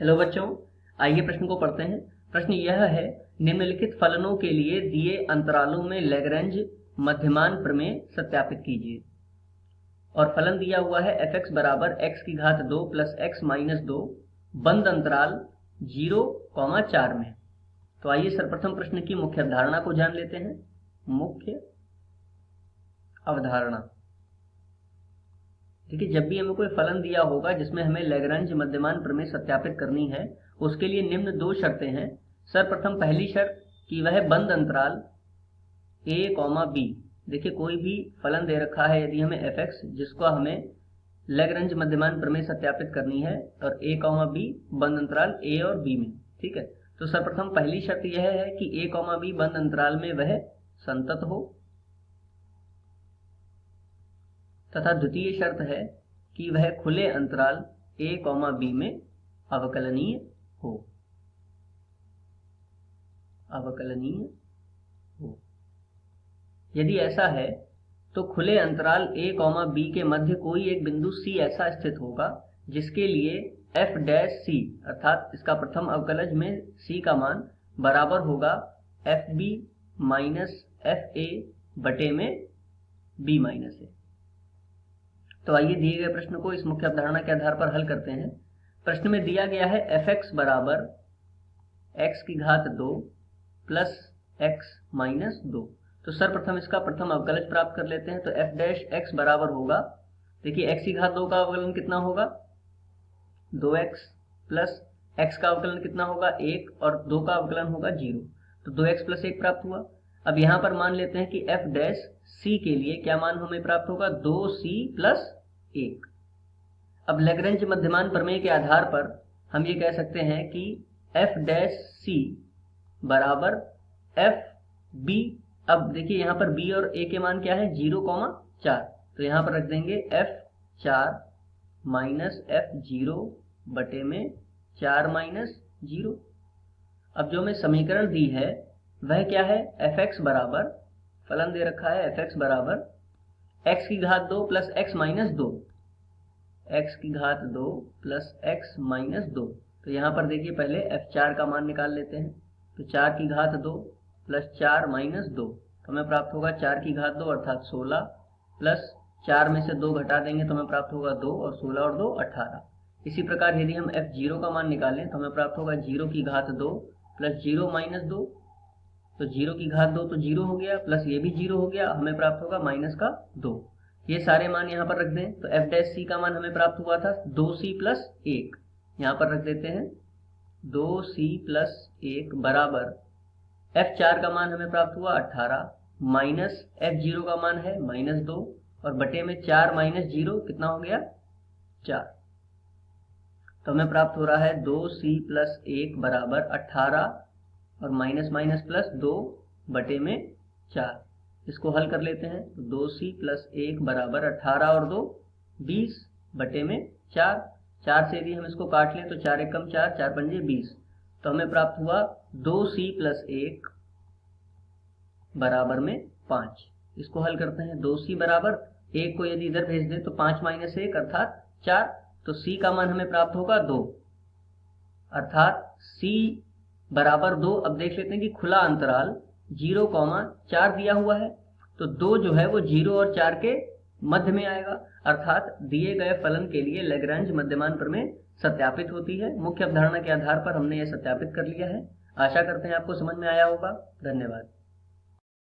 Hello बच्चों, आइए प्रश्न को पढ़ते हैं। प्रश्न यह है, निम्नलिखित फलनों के लिए दिए अंतरालों में लैग्रैंज मध्यमान प्रमेय सत्यापित कीजिए। और फलन दिया हुआ है f(x) बराबर x की घात 2 प्लस x माइनस 2 बंद अंतराल 0, 4 में। तो आइए सर्वप्रथम प्रश्न की मुख्य अवधारणा को जान लेते हैं। मुख्य अवधारणा, देखिए, जब भी हमें कोई फलन दिया होगा जिसमें हमें लैग्रैंज मध्यमान प्रमेय सत्यापित करनी है, उसके लिए निम्न दो शर्तें हैं। सर्वप्रथम पहली शर्त कि वह बंद अंतराल a, b, देखिए कोई भी फलन दे रखा है, यदि हमें f(x) जिसको हमें लैग्रैंज मध्यमान प्रमेय सत्यापित करनी है, और a, b बंद अंतराल a और b में, ठीक है। तो सर्वप्रथम पहली शर्त यह है कि a, b बंद अंतराल में वह संतत हो, तथा द्वितीय शर्त है कि वह खुले अंतराल a, b में अवकलनीय हो। यदि ऐसा है तो खुले अंतराल a, b के मध्य कोई एक बिंदु c ऐसा स्थित होगा जिसके लिए f' अर्थात इसका प्रथम अवकलज में c का मान बराबर होगा fb माइनस fa बटे में b माइनस a। तो आइए दिए गए प्रश्न को इस मुख्य अवधारणा के आधार पर हल करते हैं। प्रश्न में दिया गया है f(x) बराबर x की घात 2 प्लस x माइनस 2। तो सर्वप्रथम इसका प्रथम अवकलज प्राप्त कर लेते हैं। तो f' बराबर होगा, देखिए x की घात 2 का अवकलन कितना होगा 2x, प्लस x का अवकलन कितना होगा 1, और 2 का अवकलन होगा 0। तो 2x प्लस 1 प्राप्त हुआ। अब यहाँ पर मान लेते हैं कि f' के लिए क्या मान हमें प्राप्त होगा 2c प्लस 1। अब लैग्रैंज मध्यमान प्रमेय के आधार पर हम ये कह सकते हैं कि f' बराबर fb। अब देखिए यहाँ पर b और a के मान क्या है 0, 4। तो यहाँ पर रख देंगे f4 माइनस f0 बटे में 4 माइनस 0। अब जो हमें समीकरण दी है वह क्या है, f(x) बराबर, फलन दे रखा है f(x) बराबर x की घात 2 प्लस x माइनस 2, x की घात 2 प्लस x माइनस 2। तो यहाँ पर देखिए पहले f4 का मान निकाल लेते हैं। तो 4 की घात 2 प्लस 4 माइनस 2, तो हमें प्राप्त होगा 4 की घात 2 अर्थात 16, प्लस 4 में से 2 घटा देंगे तो हमें प्राप्त होगा 2, और 16 और 2 18। इसी प्रकार यदि हम f0 का मान निकालें तो हमें प्राप्त होगा 0 की घात 2 प्लस 0 माइनस 2। तो 0 की घात 2 तो 0 हो गया, प्लस ये भी 0 हो गया, हमें प्राप्त होगा माइनस का 2। ये सारे मान यहाँ पर रख दें। तो f' का मान हमें प्राप्त हुआ था 2c प्लस 1, यहाँ पर रख देते हैं 2c प्लस 1 बराबर f4 का मान हमें प्राप्त हुआ 18, माइनस f0 का मान है माइनस 2, और बटे में 4 माइनस 0 कितना हो गया 4। तो हमें प्राप्त हो रहा है 2c प्लस 1 बराबर 18, और माइनस माइनस प्लस 2 बटे में 4। इसको हल कर लेते हैं। तो 2c प्लस 1 बराबर 18 और 2 20 बटे में 4। 4 से यदि हम इसको काट लें तो 4 एकम 4, 4 पंजे 20। तो हमें प्राप्त हुआ 2c प्लस 1 बराबर में 5। इसको हल करते हैं। 2c बराबर 1 को यदि इधर भेज दें तो 5 माइनस 1 अर्थात 4। तो c का मान हमें प्राप्त होगा 2, अर्थात c बराबर 2। अब देख लेते हैं कि खुला अंतराल 0, 4 दिया हुआ है, तो 2 जो है वो 0 और 4 के मध्य में आएगा, अर्थात दिए गए फलन के लिए लैग्रैंज मध्यमान प्रमेय सत्यापित होती है। मुख्य अवधारणा के आधार पर हमने यह सत्यापित कर लिया है। आशा करते हैं आपको समझ में आया होगा। धन्यवाद।